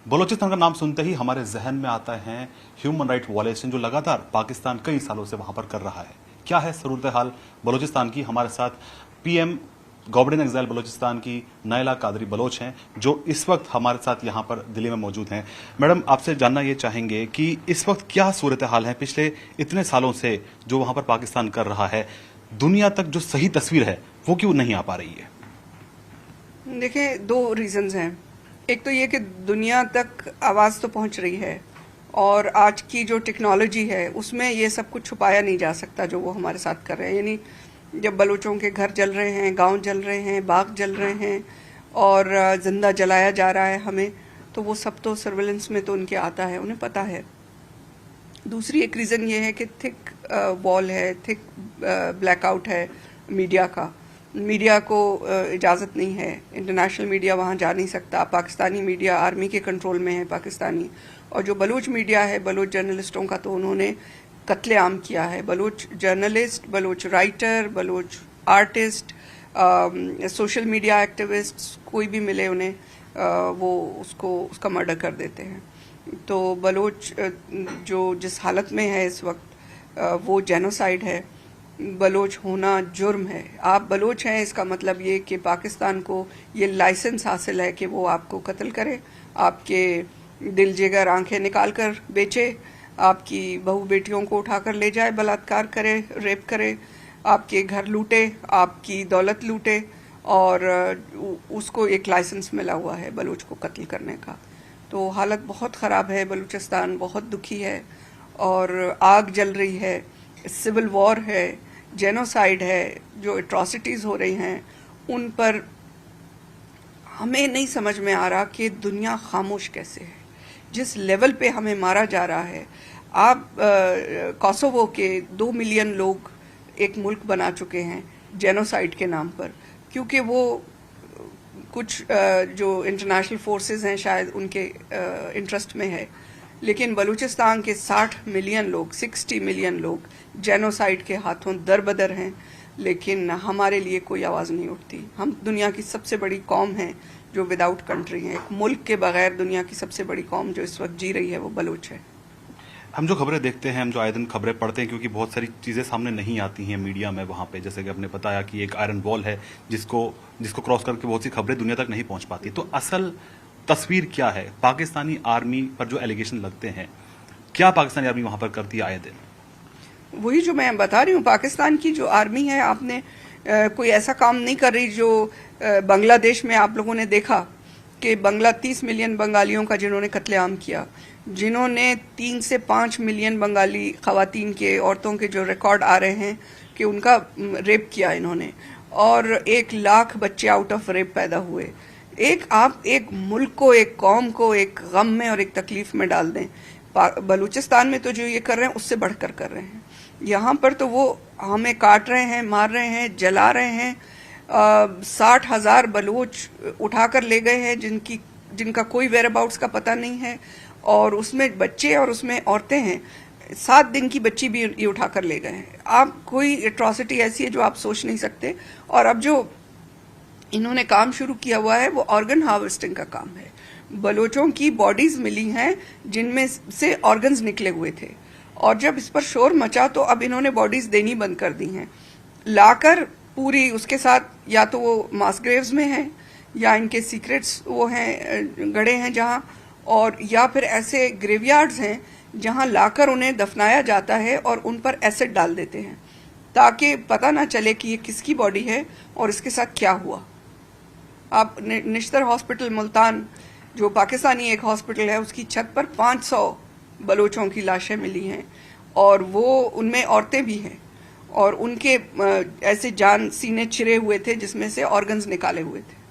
बलूचिस्तान का नाम सुनते ही हमारे जहन में आता है ह्यूमन राइट वायलेशन जो लगातार पाकिस्तान कई सालों से वहां पर कर रहा है। क्या है सूरत हाल बलूचिस्तान की? हमारे साथ पीएम गवर्नर एक्साइल बलूचिस्तान की नाइला कादरी बलोच हैं जो इस वक्त हमारे साथ यहां पर दिल्ली में मौजूद हैं। मैडम, आपसे जानना ये चाहेंगे कि इस वक्त क्या सूरत हाल है, पिछले इतने सालों से जो वहां पर पाकिस्तान कर रहा है, दुनिया तक जो सही तस्वीर है वो क्यों नहीं आ पा रही है? देखिए, दो रीजंस हैं। एक तो ये कि दुनिया तक आवाज़ तो पहुंच रही है और आज की जो टेक्नोलॉजी है उसमें ये सब कुछ छुपाया नहीं जा सकता जो वो हमारे साथ कर रहे हैं। यानी जब बलूचों के घर जल रहे हैं, गांव जल रहे हैं, बाग जल रहे हैं और जिंदा जलाया जा रहा है हमें, तो वो सब तो सर्वेलेंस में तो उनके आता है, उन्हें पता है। दूसरी एक रीज़न ये है कि थिक वॉल है, थिक ब्लैकआउट है मीडिया का। मीडिया को इजाज़त नहीं है, इंटरनेशनल मीडिया वहाँ जा नहीं सकता। पाकिस्तानी मीडिया आर्मी के कंट्रोल में है पाकिस्तानी, और जो बलूच मीडिया है, बलूच जर्नलिस्टों का तो उन्होंने कत्लेआम किया है। Baloch journalist, Baloch writer, Baloch artist, social media activist, कोई भी मिले उन्हें वो उसका मर्डर कर देते हैं। तो बलूच जो जिस हालत में है इस वक्त, वो जेनोसाइड है। बलोच होना जुर्म है। आप बलोच हैं इसका मतलब ये कि पाकिस्तान को ये लाइसेंस हासिल है कि वो आपको कत्ल करे, आपके दिल जिगर आंखें निकाल कर बेचे, आपकी बहू बेटियों को उठाकर ले जाए, बलात्कार करे, रेप करे, आपके घर लूटे, आपकी दौलत लूटे, और उसको एक लाइसेंस मिला हुआ है बलूच को कत्ल करने का। तो हालत बहुत ख़राब है, बलूचिस्तान बहुत दुखी है और आग जल रही है, सिविल वॉर है, जेनोसाइड है, जो एट्रॉसिटीज़ हो रही हैं उन पर हमें नहीं समझ में आ रहा कि दुनिया खामोश कैसे है। जिस लेवल पे हमें मारा जा रहा है, आप कोसोवो के 2 मिलियन लोग एक मुल्क बना चुके हैं जेनोसाइड के नाम पर, क्योंकि वो कुछ जो इंटरनेशनल फोर्सेस हैं शायद उनके इंटरेस्ट में है। लेकिन बलूचिस्तान के 60 मिलियन लोग, 60 मिलियन लोग जेनोसाइड के हाथों दरबदर हैं, लेकिन हमारे लिए कोई आवाज़ नहीं उठती। हम दुनिया की सबसे बड़ी कौम हैं जो विदाउट कंट्री है। एक मुल्क के बगैर दुनिया की सबसे बड़ी कौम जो इस वक्त जी रही है वो बलूच है। हम जो खबरें देखते हैं, हम जो आए दिन खबरें पढ़ते हैं, क्योंकि बहुत सारी चीज़ें सामने नहीं आती हैं मीडिया में वहाँ पे, जैसे कि आपने बताया कि एक आयरन वॉल है जिसको क्रॉस करके बहुत सी खबरें दुनिया तक नहीं पहुँच पाती। तो असल तस्वीर क्या है? पाकिस्तानी आर्मी पर जो एलिगेशन लगते हैं, क्या पाकिस्तानी आर्मी वहाँ पर करती है आए दिन? वही जो मैं बता रही हूँ, पाकिस्तान की जो आर्मी है, आपने कोई ऐसा काम नहीं कर रही जो बांग्लादेश में आप लोगों ने देखा कि 30 मिलियन बंगालियों का जिन्होंने कत्लेआम किया, जिन्होंने 3 से 5 मिलियन बंगाली खवातीन के, औरतों के जो रिकॉर्ड आ रहे हैं कि उनका रेप किया इन्होंने, और 1 लाख बच्चे आउट ऑफ रेप पैदा हुए। आप एक मुल्क को, एक कौम को एक गम में और एक तकलीफ में डाल दें। बलूचिस्तान में तो जो ये कर रहे हैं उससे बढ़कर कर रहे हैं। यहाँ पर तो वो हमें काट रहे हैं, मार रहे हैं, जला रहे हैं। 60,000 बलूच उठाकर ले गए हैं जिनका कोई वेयर अबाउट्स का पता नहीं है, और उसमें बच्चे और उसमें औरतें हैं। 7 दिन की बच्ची भी ये उठाकर ले गए हैं। आप कोई एट्रॉसिटी ऐसी है जो आप सोच नहीं सकते। और अब जो इन्होंने काम शुरू किया हुआ है वो ऑर्गन हार्वेस्टिंग का काम है। बलोचों की बॉडीज मिली हैं जिनमें से ऑर्गन्स निकले हुए थे, और जब इस पर शोर मचा तो अब इन्होंने बॉडीज देनी बंद कर दी हैं, लाकर पूरी उसके साथ, या तो वो मास ग्रेव्स में हैं या इनके सीक्रेट्स वो हैं गड़े हैं जहां, और या फिर ऐसे ग्रेवयार्ड्स हैं जहां लाकर उन्हें दफनाया जाता है और उन पर एसिड डाल देते हैं ताकि पता ना चले कि ये किसकी बॉडी है और इसके साथ क्या हुआ। आप निश्तर हॉस्पिटल मुल्तान, जो पाकिस्तानी एक हॉस्पिटल है, उसकी छत पर 500 बलोचों की लाशें मिली हैं, और वो उनमें औरतें भी हैं, और उनके ऐसे जान सीने चिरे हुए थे जिसमें से ऑर्गन्स निकाले हुए थे।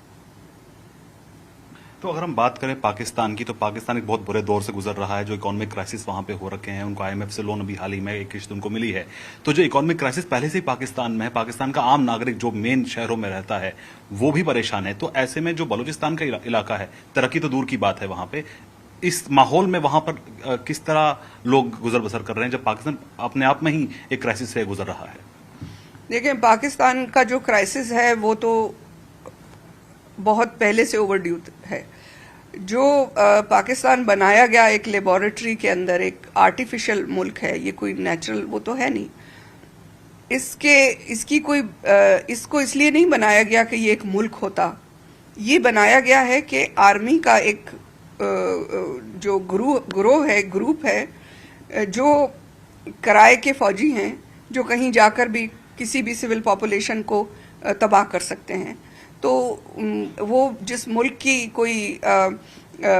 तो अगर हम बात करें पाकिस्तान की, तो पाकिस्तान एक बहुत बुरे दौर से गुजर रहा है। जो इकोनॉमिक क्राइसिस वहां पे हो रखे हैं, उनको आईएमएफ से लोन अभी हाल ही में एक किश्त उनको मिली है। तो जो इकोनॉमिक क्राइसिस पहले से ही पाकिस्तान में है, पाकिस्तान का आम नागरिक जो मेन शहरों में रहता है वो भी परेशान है। तो ऐसे में जो बलूचिस्तान का इलाका है, तरक्की तो दूर की बात है, वहां पे इस माहौल में वहां पर किस तरह लोग गुजर बसर कर रहे हैं जब पाकिस्तान अपने आप में ही एक क्राइसिस से गुजर रहा है? देखिए, पाकिस्तान का जो क्राइसिस है वो तो बहुत पहले से ओवरड्यू है। जो पाकिस्तान बनाया गया एक लेबोरेटरी के अंदर, एक आर्टिफिशियल मुल्क है, ये कोई नेचुरल वो तो है नहीं। इसको इसलिए नहीं बनाया गया कि ये एक मुल्क होता, ये बनाया गया है कि आर्मी का एक जो ग्रोह है, ग्रुप है, जो किराए के फौजी हैं, जो कहीं जाकर भी किसी भी सिविल पॉपुलेशन को तबाह कर सकते हैं। तो वो जिस मुल्क की कोई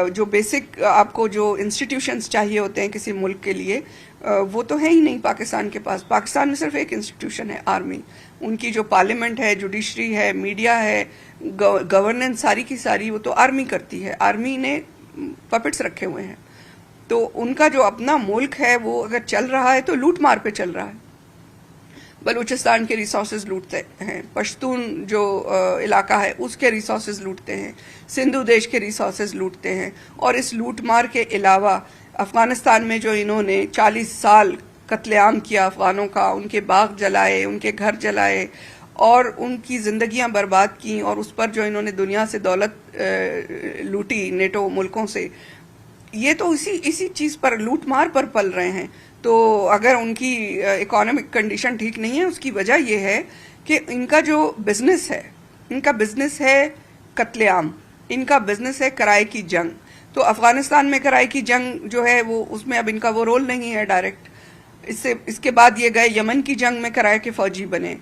जो बेसिक आपको जो इंस्टीट्यूशंस चाहिए होते हैं किसी मुल्क के लिए, वो तो है ही नहीं पाकिस्तान के पास। पाकिस्तान में सिर्फ एक इंस्टीट्यूशन है, आर्मी। उनकी जो पार्लियामेंट है, जुडिशरी है, मीडिया है, गवर्नेंस सारी की सारी वो तो आर्मी करती है। आर्मी ने पपेट्स रखे हुए हैं। तो उनका जो अपना मुल्क है वो अगर चल रहा है तो लूट मार पे चल रहा है। बलूचिस्तान के रिसोर्सेज लूटते हैं, पश्तून जो इलाका है उसके रिसोर्सेज लूटते हैं, सिंधु देश के रिसोर्सेज लूटते हैं। और इस लूट मार के अलावा अफगानिस्तान में जो इन्होंने 40 साल कत्लेआम किया अफगानों का, उनके बाग जलाए, उनके घर जलाए और उनकी जिंदगियां बर्बाद की, और उस पर जो इन्होंने दुनिया से दौलत लूटी नेटो मुल्कों से, ये तो इसी चीज पर, लूट मार पर पल रहे हैं। तो अगर उनकी इकोनॉमिक कंडीशन ठीक नहीं है, उसकी वजह यह है कि इनका जो बिजनेस है, इनका बिजनेस है कत्लेआम, इनका बिजनेस है किराए की जंग। तो अफगानिस्तान में किराए की जंग जो है वो, उसमें अब इनका वो रोल नहीं है डायरेक्ट। इसके बाद ये गए यमन की जंग में किराए के फौजी बने।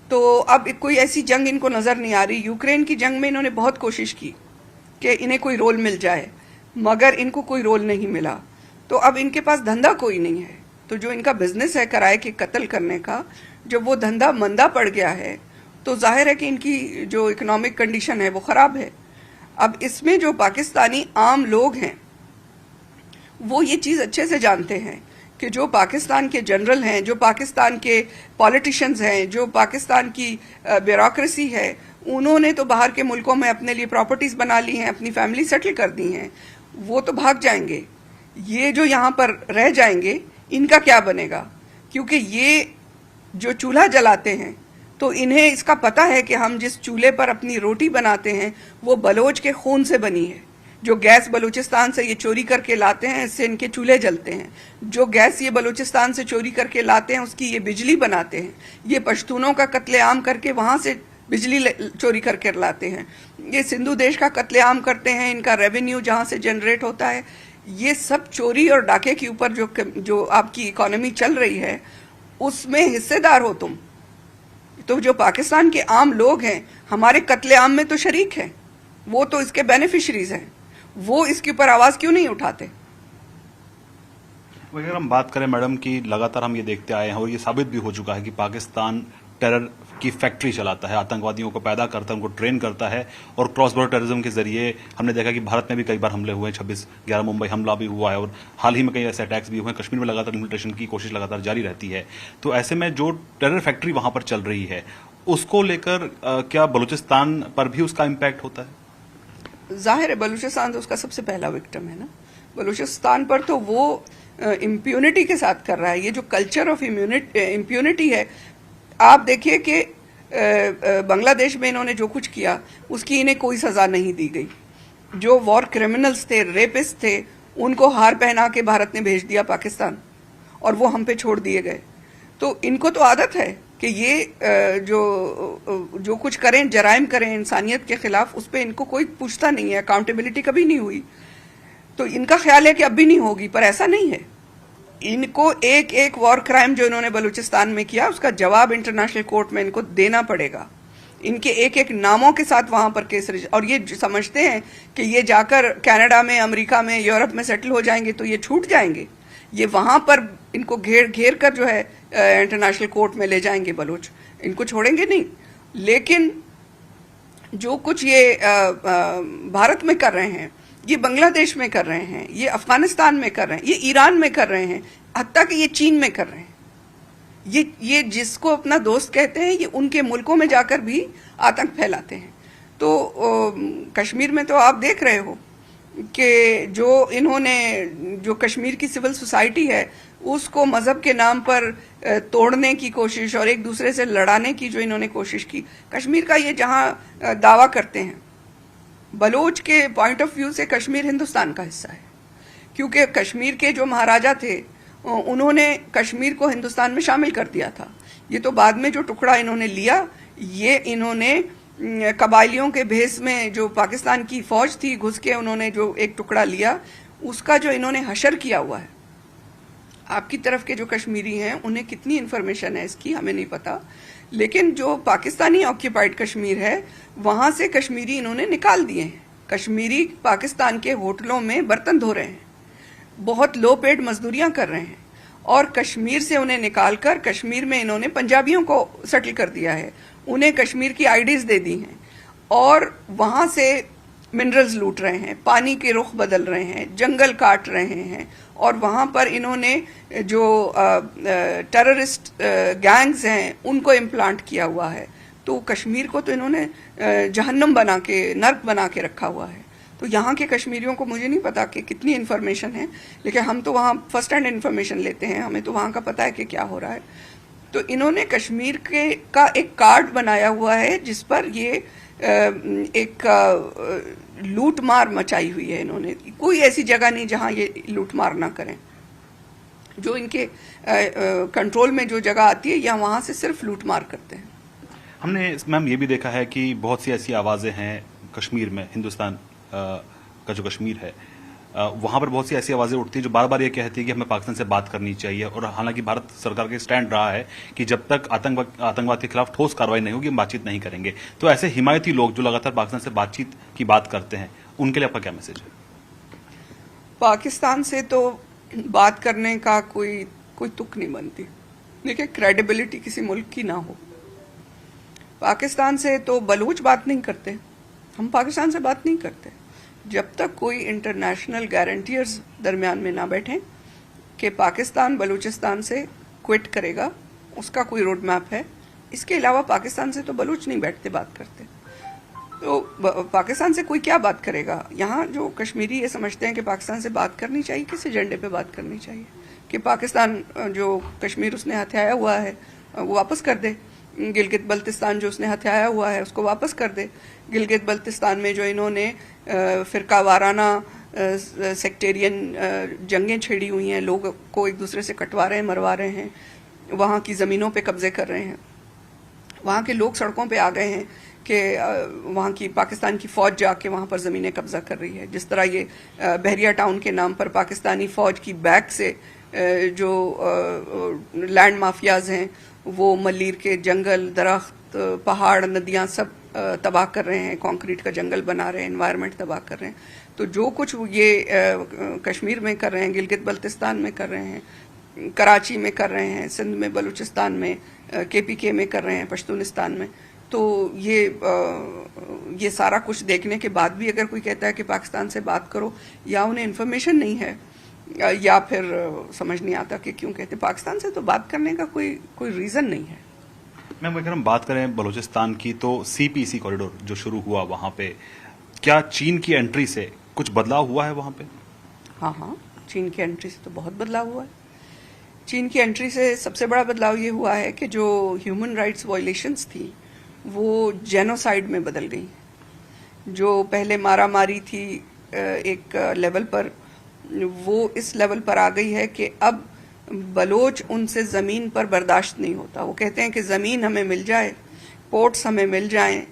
तो अब कोई ऐसी जंग इनको नजर नहीं आ रही। यूक्रेन की जंग में इन्होंने बहुत कोशिश की कि इन्हें कोई रोल मिल जाए, मगर इनको कोई रोल नहीं मिला। तो अब इनके पास धंधा कोई नहीं है। तो जो इनका बिजनेस है किराए के कत्ल करने का, जब वो धंधा मंदा पड़ गया है तो जाहिर है कि इनकी जो इकोनॉमिक कंडीशन है वो खराब है। अब इसमें जो पाकिस्तानी आम लोग हैं वो ये चीज अच्छे से जानते हैं कि जो पाकिस्तान के जनरल हैं, जो पाकिस्तान के पॉलिटिशियंस हैं, जो पाकिस्तान की ब्यूरोक्रेसी है, उन्होंने तो बाहर के मुल्कों में अपने लिए प्रॉपर्टीज बना ली हैं, अपनी फैमिली सेटल कर दी हैं, वो तो भाग जाएंगे। ये जो यहाँ पर रह जाएंगे, इनका क्या बनेगा? क्योंकि ये जो चूल्हा जलाते हैं तो इन्हें इसका पता है कि हम जिस चूल्हे पर अपनी रोटी बनाते हैं वो बलोच के खून से बनी है। जो गैस बलूचिस्तान से ये चोरी करके लाते हैं, इससे इनके चूल्हे जलते हैं। जो गैस ये बलूचिस्तान से चोरी करके लाते हैं उसकी ये बिजली बनाते हैं। ये पश्तूनों का कत्लेआम करके वहां से बिजली चोरी करके लाते हैं। ये सिंधु देश का कत्लेआम करते हैं, इनका रेवेन्यू जहां से जनरेट होता है। ये सब चोरी और डाके के ऊपर जो आपकी इकोनॉमी चल रही है उसमें हिस्सेदार हो तुम। तो जो पाकिस्तान के आम लोग हैं हमारे कत्लेआम में तो शरीक हैं, वो तो इसके बेनिफिशरीज हैं, वो इसके ऊपर आवाज क्यों नहीं उठाते? अगर हम बात करें मैडम कि लगातार हम ये देखते आए हैं और ये साबित भी हो चुका है कि पाकिस्तान टेरर की फैक्ट्री चलाता है, आतंकवादियों को पैदा करता है, उनको ट्रेन करता है और क्रॉस बॉर्डर टेररिज्म के जरिए हमने देखा कि भारत में भी कई बार हमले हुए हैं। 26/11 मुंबई हमला भी हुआ है और हाल ही में कई ऐसे अटैक्स भी हुए हैं। कश्मीर में लगातार इन्फिल्ट्रेशन की कोशिश लगातार जारी रहती है। तो ऐसे में जो टेरर फैक्ट्री वहां पर चल रही है उसको लेकर क्या बलूचिस्तान पर भी उसका इम्पैक्ट होता है? जाहिर है बलूचिस्तान तो उसका सबसे पहला विक्टिम है ना। बलूचिस्तान पर तो वो इम्प्यूनिटी के साथ कर रहा है। ये जो कल्चर ऑफ इम्प्यूनिटी है, आप देखिए कि बांग्लादेश में इन्होंने जो कुछ किया उसकी इन्हें कोई सजा नहीं दी गई। जो वॉर क्रिमिनल्स थे, रेपिस्ट थे, उनको हार पहना के भारत ने भेज दिया पाकिस्तान और वो हम पे छोड़ दिए गए। तो इनको तो आदत है कि ये जो कुछ करें, जराइम करें इंसानियत के खिलाफ, उस पर इनको कोई पूछता नहीं है। अकाउंटेबिलिटी कभी नहीं हुई। तो इनका ख्याल है कि अब भी नहीं होगी, पर ऐसा नहीं है। इनको एक एक वॉर क्राइम जो इन्होंने बलूचिस्तान में किया उसका जवाब इंटरनेशनल कोर्ट में इनको देना पड़ेगा। इनके एक एक नामों के साथ वहां पर केस और ये समझते हैं कि ये जाकर कनाडा में, अमेरिका में, यूरोप में सेटल हो जाएंगे तो ये छूट जाएंगे। ये वहां पर इनको घेर कर जो है इंटरनेशनल कोर्ट में ले जाएंगे बलूच, इनको छोड़ेंगे नहीं। लेकिन जो कुछ ये भारत में कर रहे हैं, ये बांग्लादेश में कर रहे हैं, ये अफगानिस्तान में कर रहे हैं, ये ईरान में कर रहे हैं, हत्ता कि ये चीन में कर रहे हैं। ये जिसको अपना दोस्त कहते हैं, ये उनके मुल्कों में जाकर भी आतंक फैलाते हैं। तो कश्मीर में तो आप देख रहे हो कि जो कश्मीर की सिविल सोसाइटी है उसको मजहब के नाम पर तोड़ने की कोशिश और एक दूसरे से लड़ाने की जो इन्होंने कोशिश की। कश्मीर का ये जहां दावा करते हैं बलोच के पॉइंट ऑफ व्यू से कश्मीर हिंदुस्तान का हिस्सा है, क्योंकि कश्मीर के जो महाराजा थे उन्होंने कश्मीर को हिंदुस्तान में शामिल कर दिया था। ये तो बाद में जो टुकड़ा इन्होंने लिया, ये इन्होंने कबाइलियों के भेस में जो पाकिस्तान की फौज थी घुस के उन्होंने जो एक टुकड़ा लिया, उसका जो इन्होंने हशर किया हुआ है। आपकी तरफ के जो कश्मीरी हैं उन्हें कितनी इन्फॉर्मेशन है इसकी हमें नहीं पता, लेकिन जो पाकिस्तानी ऑक्यूपाइड कश्मीर है वहां से कश्मीरी इन्होंने निकाल दिए हैं। कश्मीरी पाकिस्तान के होटलों में बर्तन धो रहे हैं, बहुत लो पेड मजदूरियां कर रहे हैं, और कश्मीर से उन्हें निकालकर कश्मीर में इन्होंने पंजाबियों को सेटल कर दिया है, उन्हें कश्मीर की आईडीज दे दी हैं, और वहां से मिनरल्स लूट रहे हैं, पानी के रुख बदल रहे हैं, जंगल काट रहे हैं, और वहां पर इन्होंने जो टेररिस्ट गैंग्स हैं उनको इम्प्लांट किया हुआ है। तो कश्मीर को तो इन्होंने जहन्नम बना के, नर्क बना के रखा हुआ है। तो यहाँ के कश्मीरियों को मुझे नहीं पता कि कितनी इन्फॉर्मेशन है, लेकिन हम तो वहाँ फर्स्ट हैंड इन्फॉर्मेशन लेते हैं, हमें तो वहाँ का पता है कि क्या हो रहा है। तो इन्होंने कश्मीर का एक कार्ड बनाया हुआ है जिस पर ये एक लूट मार मचाई हुई है इन्होंने। कोई ऐसी जगह नहीं जहां ये लूट मार ना करें। जो इनके कंट्रोल में जो जगह आती है या वहां से सिर्फ लूट मार करते हैं। हमने मैम ये भी देखा है कि बहुत सी ऐसी आवाजें हैं कश्मीर में, हिंदुस्तान का जो कश्मीर है वहां पर बहुत सी ऐसी आवाजें उठती है जो बार बार ये कहती है कि हमें पाकिस्तान से बात करनी चाहिए, और हालांकि भारत सरकार का स्टैंड रहा है कि जब तक आतंकवाद के खिलाफ ठोस कार्रवाई नहीं होगी हम बातचीत नहीं करेंगे। तो ऐसे हिमायती लोग जो लगातार पाकिस्तान से बातचीत की बात करते हैं, उनके लिए आपका क्या मैसेज है? पाकिस्तान से तो बात करने का कोई तुक नहीं बनती। देखिए, क्रेडिबिलिटी किसी मुल्क की ना हो। पाकिस्तान से तो बलूच बात नहीं करते, हम पाकिस्तान से बात नहीं करते जब तक कोई इंटरनेशनल गारंटियर्स दरमियान में ना बैठे कि पाकिस्तान बलूचिस्तान से क्विट करेगा, उसका कोई रोड मैप है। इसके अलावा पाकिस्तान से तो बलूच नहीं बैठते बात करते। तो पाकिस्तान से कोई क्या बात करेगा? यहाँ जो कश्मीरी ये समझते हैं कि पाकिस्तान से बात करनी चाहिए, किस एजेंडे पे बात करनी चाहिए? कि पाकिस्तान जो कश्मीर उसने हथियाया हुआ है वो वापस कर दे, गिलगित बल्तिस्तान जो उसने हथियाया हुआ है उसको वापस कर दे। गिलगित बल्तिस्तान में जो इन्होंने फिरका वाराना सेक्टेरियन जंगें छेड़ी हुई हैं, लोग को एक दूसरे से कटवा रहे हैं, मरवा रहे हैं, वहाँ की ज़मीनों पे कब्जे कर रहे हैं, वहाँ के लोग सड़कों पे आ गए हैं कि वहाँ की पाकिस्तान की फ़ौज जाके वहाँ पर ज़मीनें कब्जा कर रही है। जिस तरह ये बहरिया टाउन के नाम पर पाकिस्तानी फ़ौज की बैक से जो लैंड माफियाज हैं वो मल्लीर के जंगल, दरख्त, पहाड़, नदियाँ सब तबाह कर रहे हैं, कंक्रीट का जंगल बना रहे हैं, एनवायरनमेंट तबाह कर रहे हैं। तो जो कुछ ये कश्मीर में कर रहे हैं, गिलगित बल्तिस्तान में कर रहे हैं, कराची में कर रहे हैं, सिंध में, बलूचिस्तान में, KPK में कर रहे हैं, पश्तूनिस्तान में, तो ये सारा कुछ देखने के बाद भी अगर कोई कहता है कि पाकिस्तान से बात करो, या उन्हें इन्फॉर्मेशन नहीं है या फिर समझ नहीं आता कि क्यों कहते। पाकिस्तान से तो बात करने का कोई रीज़न नहीं है। मैम, अगर हम बात करें बलूचिस्तान की, तो CPEC कॉरिडोर जो शुरू हुआ वहाँ पे, क्या चीन की एंट्री से कुछ बदलाव हुआ है वहाँ पे? हाँ, चीन की एंट्री से तो बहुत बदलाव हुआ है। चीन की एंट्री से सबसे बड़ा बदलाव ये हुआ है कि जो ह्यूमन राइट्स वायलेशंस थी वो जेनोसाइड में बदल गई। जो पहले मारामारी थी एक लेवल पर, वो इस लेवल पर आ गई है कि अब बलोच उनसे ज़मीन पर बर्दाश्त नहीं होता। वो कहते हैं कि ज़मीन हमें मिल जाए, पोर्ट्स हमें मिल जाएं,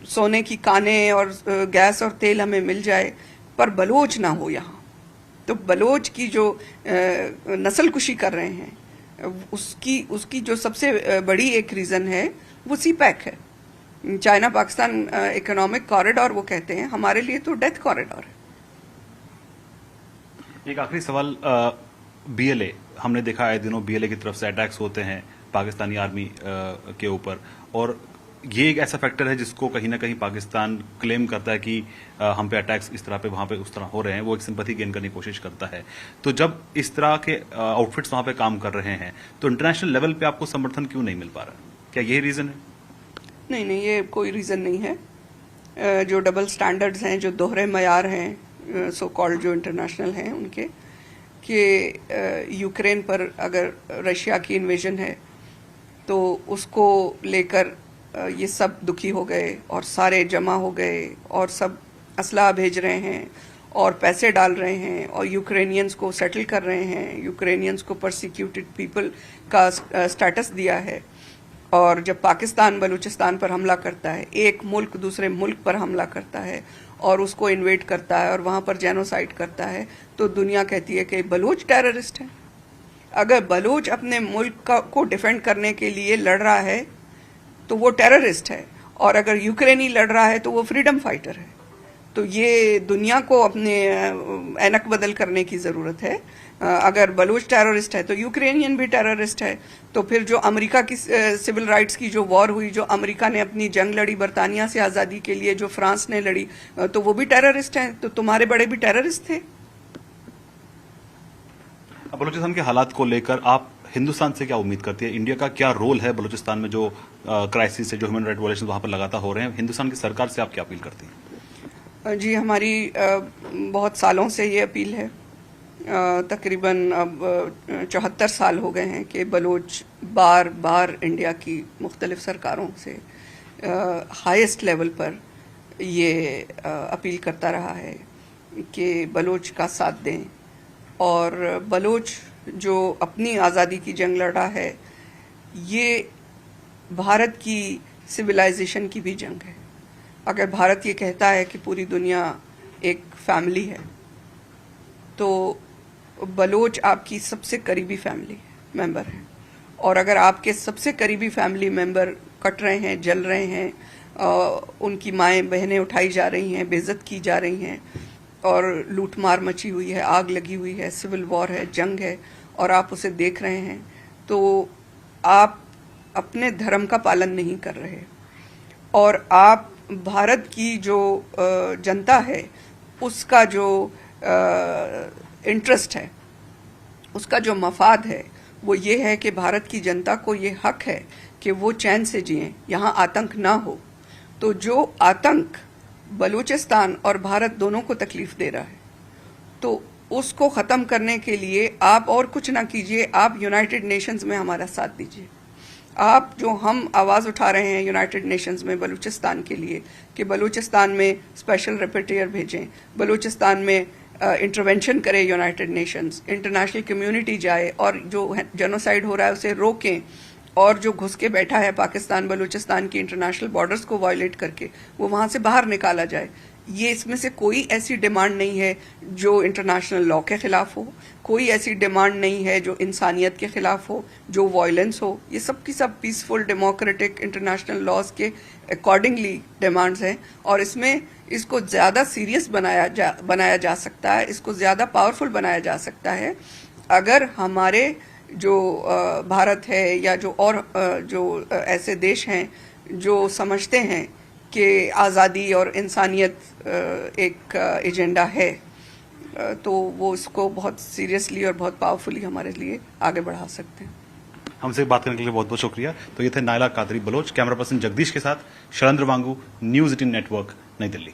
सोने की कानें और गैस और तेल हमें मिल जाए, पर बलोच ना हो यहाँ। तो बलोच की जो नस्ल कुशी कर रहे हैं उसकी जो सबसे बड़ी एक रीज़न है वो CPEC है, चाइना पाकिस्तान इकोनॉमिक कॉरिडोर। वो कहते हैं हमारे लिए तो डेथ कॉरिडोर है। एक आखिरी सवाल, BLA, हमने देखा है दिनों BLA की तरफ से अटैक्स होते हैं पाकिस्तानी आर्मी के ऊपर, और ये एक ऐसा फैक्टर है जिसको कहीं ना कहीं पाकिस्तान क्लेम करता है कि हम पे अटैक्स इस तरह पे वहाँ पे उस तरह हो रहे हैं, वो एक सिंपैथी गेन करने की कोशिश करता है। तो जब इस तरह के आउटफिट्स वहाँ पे काम कर रहे हैं तो इंटरनेशनल लेवल पे आपको समर्थन क्यों नहीं मिल पा रहा? क्या यही रीज़न है? नहीं, ये कोई रीज़न नहीं है। जो डबल स्टैंडर्ड्स हैं, जो दोहरे मयार हैं, सो कॉल्ड जो इंटरनेशनल हैं उनके, कि यूक्रेन पर अगर रशिया की इन्वेजन है तो उसको लेकर ये सब दुखी हो गए और सारे जमा हो गए और सब असला भेज रहे हैं और पैसे डाल रहे हैं और यूक्रेनियंस को सेटल कर रहे हैं, यूक्रेनियंस को परसिक्यूटेड पीपल का स्टेटस दिया है। और जब पाकिस्तान बलूचिस्तान पर हमला करता है, एक मुल्क दूसरे मुल्क पर हमला करता है और उसको इन्वेड करता है और वहाँ पर जेनोसाइड करता है, तो दुनिया कहती है कि बलूच टेररिस्ट है। अगर बलूच अपने मुल्क को डिफेंड करने के लिए लड़ रहा है तो वो टेररिस्ट है, और अगर यूक्रेनी लड़ रहा है तो वो फ्रीडम फाइटर है। तो ये दुनिया को अपने ऐनक बदल करने की ज़रूरत है। अगर बलूच टेररिस्ट है तो यूक्रेनियन भी टेररिस्ट है। तो फिर जो अमेरिका की सिविल राइट्स की जो वॉर हुई, जो अमेरिका ने अपनी जंग लड़ी बरतानिया से आज़ादी के लिए, जो फ्रांस ने लड़ी, तो वो भी टेररिस्ट हैं। तो तुम्हारे बड़े भी टेररिस्ट थे। बलूचिस्तान के हालात को लेकर आप हिंदुस्तान से क्या उम्मीद करती है? इंडिया का क्या रोल है बलूचिस्तान में, जो क्राइसिस है, जो ह्यूमन राइट वायलेशन वहाँ पर लगातार हो रहे हैं? हिंदुस्तान की सरकार से आप क्या अपील करती हैं? जी, हमारी बहुत सालों से ये अपील है। तकरीबन अब 74 साल हो गए हैं कि बलूच बार बार इंडिया की मुख्तलिफ सरकारों से हाईएस्ट लेवल पर ये अपील करता रहा है कि बलूच का साथ दें। और बलूच जो अपनी आज़ादी की जंग लड़ा है, ये भारत की सिविलाइजेशन की भी जंग है। अगर भारत ये कहता है कि पूरी दुनिया एक फैमिली है, तो बलूच आपकी सबसे करीबी फैमिली मेंबर है। और अगर आपके सबसे करीबी फैमिली मेंबर कट रहे हैं, जल रहे हैं, उनकी माएँ बहनें उठाई जा रही हैं, बेइज्जत की जा रही हैं, और लूटमार मची हुई है, आग लगी हुई है, सिविल वॉर है, जंग है, और आप उसे देख रहे हैं, तो आप अपने धर्म का पालन नहीं कर रहे। और आप भारत की जो जनता है, उसका जो इंटरेस्ट है, उसका जो मफाद है, वो ये है कि भारत की जनता को ये हक है कि वो चैन से जिएं, यहाँ आतंक ना हो। तो जो आतंक बलूचिस्तान और भारत दोनों को तकलीफ दे रहा है, तो उसको ख़त्म करने के लिए आप और कुछ ना कीजिए, आप यूनाइटेड नेशंस में हमारा साथ दीजिए। आप जो हम आवाज़ उठा रहे हैं यूनाइटेड नेशंस में बलूचिस्तान के लिए कि बलूचिस्तान में स्पेशल रिपोर्टर भेजें, बलूचिस्तान में इंटरवेंशन करे यूनाइटेड नेशंस, इंटरनेशनल कम्युनिटी जाए और जो जेनोसाइड हो रहा है उसे रोकें, और जो घुस के बैठा है पाकिस्तान बलूचिस्तान की इंटरनेशनल बॉर्डर्स को वायलेट करके, वो वहाँ से बाहर निकाला जाए। ये इसमें से कोई ऐसी डिमांड नहीं है जो इंटरनेशनल लॉ के खिलाफ हो, कोई ऐसी डिमांड नहीं है जो इंसानियत के खिलाफ हो, जो वायलेंस हो। ये सब की सब पीसफुल, डेमोक्रेटिक, इंटरनेशनल लॉज के अकॉर्डिंगली डिमांड्स हैं। और इसमें इसको ज़्यादा सीरियस बनाया जा सकता है, इसको ज़्यादा पावरफुल बनाया जा सकता है अगर हमारे जो भारत है या जो और जो ऐसे देश हैं जो समझते हैं कि आज़ादी और इंसानियत एक एजेंडा है, तो वो इसको बहुत सीरियसली और बहुत पावरफुली हमारे लिए आगे बढ़ा सकते हैं। हमसे बात करने के लिए बहुत बहुत शुक्रिया। तो ये थे नायला कादरी बलोच। कैमरा पर्सन जगदीश के साथ शैलेंद्र वांगू, न्यूज़ 18 नेटवर्क, नई दिल्ली।